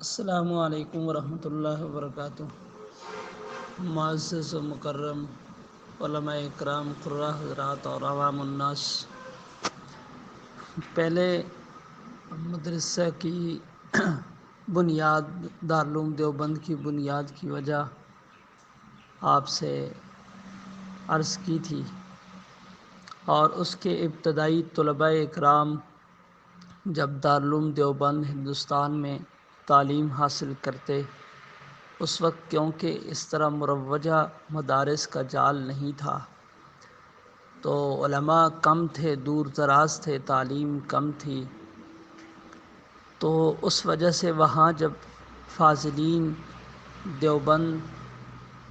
السلام علیکم ورحمۃ اللہ وبرکاتہ۔ معزز و مکرم علماء اکرام، قراء حضرات اور عوام الناس، پہلے مدرسہ کی بنیاد، دارالعلوم دیوبند کی بنیاد کی وجہ آپ سے عرض کی تھی، اور اس کے ابتدائی طلباء اکرام جب دارالعلوم دیوبند ہندوستان میں تعلیم حاصل کرتے، اس وقت کیونکہ اس طرح مروجہ مدارس کا جال نہیں تھا، تو علماء کم تھے، دور دراز تھے، تعلیم کم تھی، تو اس وجہ سے وہاں جب فاضلین دیوبند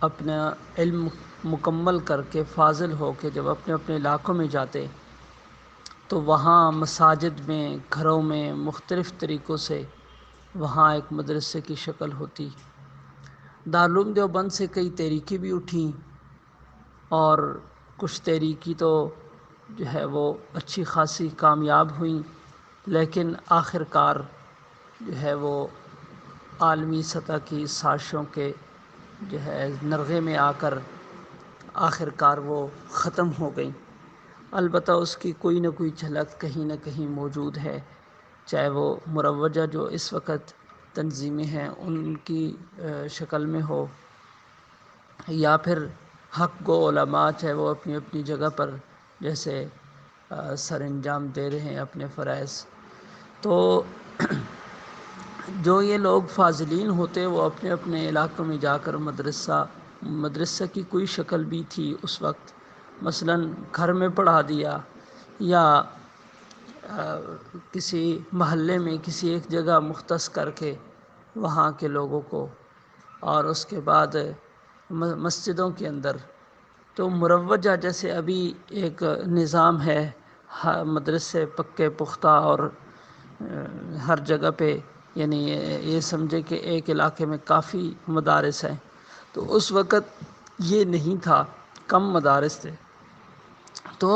اپنا علم مکمل کر کے فاضل ہو کے جب اپنے اپنے علاقوں میں جاتے، تو وہاں مساجد میں، گھروں میں مختلف طریقوں سے وہاں ایک مدرسے کی شکل ہوتی۔ دارالعلوم دیوبند سے کئی تحریکیں بھی اٹھیں، اور کچھ تحریکی تو جو ہے وہ اچھی خاصی کامیاب ہوئیں، لیکن آخر کار جو ہے وہ عالمی سطح کی سازشوں کے جو ہے نرغے میں آ کر آخر کار وہ ختم ہو گئیں۔ البتہ اس کی کوئی نہ کوئی جھلک کہیں نہ کہیں موجود ہے، چاہے وہ مروجہ جو اس وقت تنظیمیں ہیں ان کی شکل میں ہو، یا پھر حق گو علماء، چاہے وہ اپنی اپنی جگہ پر جیسے سر انجام دے رہے ہیں اپنے فرائض۔ تو جو یہ لوگ فاضلین ہوتے، وہ اپنے اپنے علاقوں میں جا کر مدرسہ کی کوئی شکل بھی تھی اس وقت، مثلا گھر میں پڑھا دیا، یا کسی محلے میں کسی ایک جگہ مختص کر کے وہاں کے لوگوں کو، اور اس کے بعد مسجدوں کے اندر تو مروجہ جیسے ابھی ایک نظام ہے، مدرسے پکے پختہ اور ہر جگہ پہ، یعنی یہ سمجھے کہ ایک علاقے میں کافی مدارس ہیں، تو اس وقت یہ نہیں تھا، کم مدارس تھے۔ تو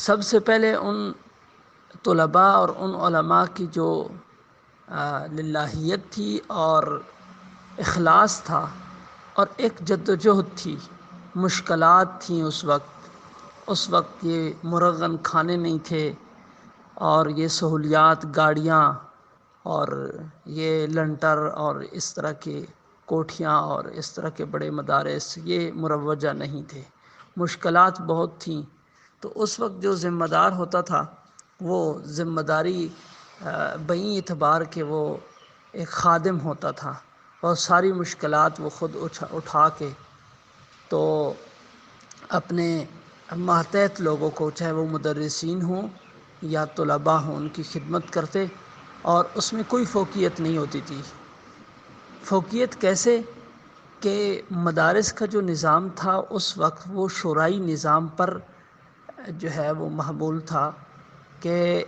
سب سے پہلے ان طلباء اور ان علماء کی جو للہیت تھی اور اخلاص تھا اور ایک جدوجہد تھی، مشکلات تھیں اس وقت یہ مرغن کھانے نہیں تھے، اور یہ سہولیات، گاڑیاں اور یہ لنٹر اور اس طرح کی کوٹھیاں اور اس طرح کے بڑے مدارس یہ مروجہ نہیں تھے، مشکلات بہت تھیں۔ تو اس وقت جو ذمہ دار ہوتا تھا، وہ ذمہ داری بئی اعتبار کہ وہ ایک خادم ہوتا تھا، اور ساری مشکلات وہ خود اٹھا کے تو اپنے ماتحت لوگوں کو، چاہے وہ مدرسین ہوں یا طلباء ہوں، ان کی خدمت کرتے، اور اس میں کوئی فوقیت نہیں ہوتی تھی۔ فوقیت کیسے کہ مدارس کا جو نظام تھا اس وقت وہ شورائی نظام پر جو ہے وہ محمول تھا، کہ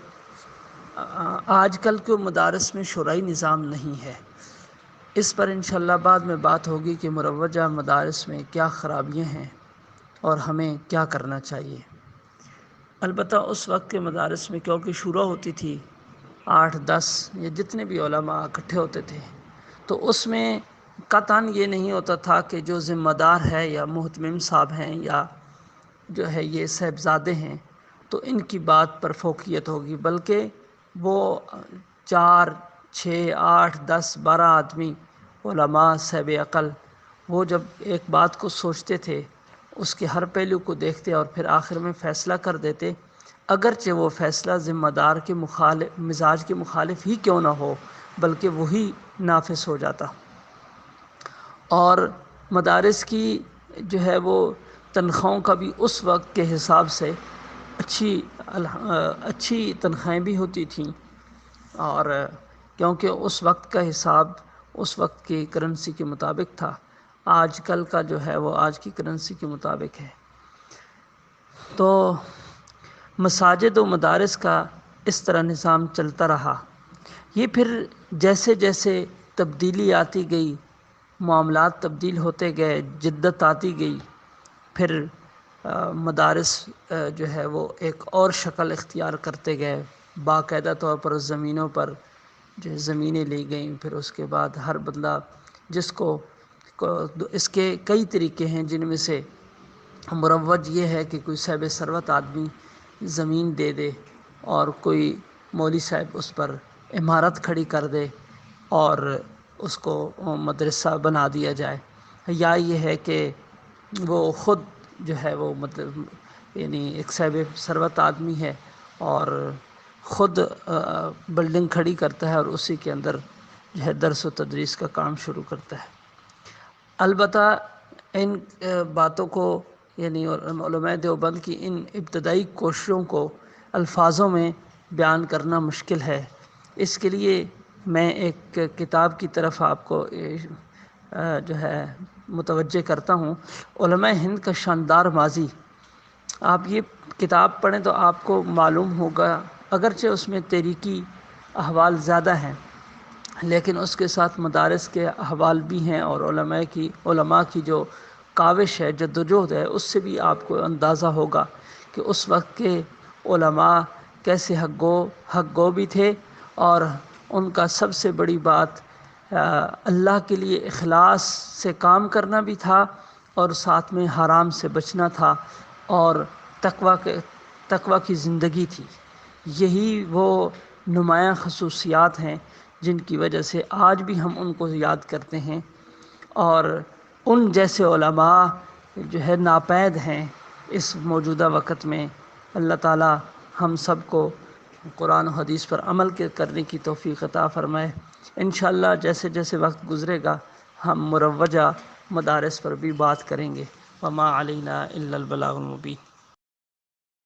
آج کل کے مدارس میں شورائی نظام نہیں ہے۔ اس پر انشاءاللہ بعد میں بات ہوگی کہ مروجہ مدارس میں کیا خرابیاں ہیں اور ہمیں کیا کرنا چاہیے۔ البتہ اس وقت کے مدارس میں کیونکہ شورا ہوتی تھی، 8-10 یا جتنے بھی علماء اکٹھے ہوتے تھے، تو اس میں قطعاً یہ نہیں ہوتا تھا کہ جو ذمہ دار ہے یا محتمم صاحب ہیں یا جو ہے یہ صاحبزادے ہیں تو ان کی بات پر فوقیت ہوگی، بلکہ وہ 4-6-8-10-12 آدمی علماء صاحب عقل، وہ جب ایک بات کو سوچتے تھے، اس کے ہر پہلو کو دیکھتے اور پھر آخر میں فیصلہ کر دیتے، اگرچہ وہ فیصلہ ذمہ دار کے مزاج کے مخالف ہی کیوں نہ ہو، بلکہ وہی نافذ ہو جاتا۔ اور مدارس کی جو ہے وہ تنخواہوں کا بھی اس وقت کے حساب سے اچھی تنخواہیں بھی ہوتی تھیں، اور کیونکہ اس وقت کا حساب اس وقت کی کرنسی کے مطابق تھا، آج کل کا جو ہے وہ آج کی کرنسی کے مطابق ہے۔ تو مساجد و مدارس کا اس طرح نظام چلتا رہا۔ یہ پھر جیسے جیسے تبدیلی آتی گئی، معاملات تبدیل ہوتے گئے، جدت آتی گئی، پھر مدارس جو ہے وہ ایک اور شکل اختیار کرتے گئے، باقاعدہ طور پر زمینوں پر جو زمینیں لی گئیں، پھر اس کے بعد ہر بندہ جس کو اس کے کئی طریقے ہیں، جن میں سے مروج یہ ہے کہ کوئی صاحب ثروت آدمی زمین دے دے اور کوئی مولوی صاحب اس پر عمارت کھڑی کر دے اور اس کو مدرسہ بنا دیا جائے، یا یہ ہے کہ وہ خود جو ہے وہ مطلب یعنی ایک صاحب ثروت آدمی ہے اور خود بلڈنگ کھڑی کرتا ہے اور اسی کے اندر جو ہے درس و تدریس کا کام شروع کرتا ہے۔ البتہ ان باتوں کو یعنی علماء دیوبند کی ان ابتدائی کوششوں کو الفاظوں میں بیان کرنا مشکل ہے، اس کے لیے میں ایک کتاب کی طرف آپ کو جو ہے متوجہ کرتا ہوں، علماء ہند کا شاندار ماضی۔ آپ یہ کتاب پڑھیں تو آپ کو معلوم ہوگا، اگرچہ اس میں تحریکی احوال زیادہ ہیں لیکن اس کے ساتھ مدارس کے احوال بھی ہیں، اور علماء کی جو کاوش ہے، جدوجہد ہے، اس سے بھی آپ کو اندازہ ہوگا کہ اس وقت کے علماء کیسے حق گو بھی تھے، اور ان کا سب سے بڑی بات اللہ کے لیے اخلاص سے کام کرنا بھی تھا، اور ساتھ میں حرام سے بچنا تھا، اور تقوی کی زندگی تھی۔ یہی وہ نمایاں خصوصیات ہیں جن کی وجہ سے آج بھی ہم ان کو یاد کرتے ہیں، اور ان جیسے علماء جو ہے ناپید ہیں اس موجودہ وقت میں۔ اللہ تعالی ہم سب کو قرآن و حدیث پر عمل کرنے کی توفیق عطا فرمائے۔ انشاءاللہ جیسے جیسے وقت گزرے گا ہم مروجہ مدارس پر بھی بات کریں گے۔ وما علینا الا البلاغ المبین۔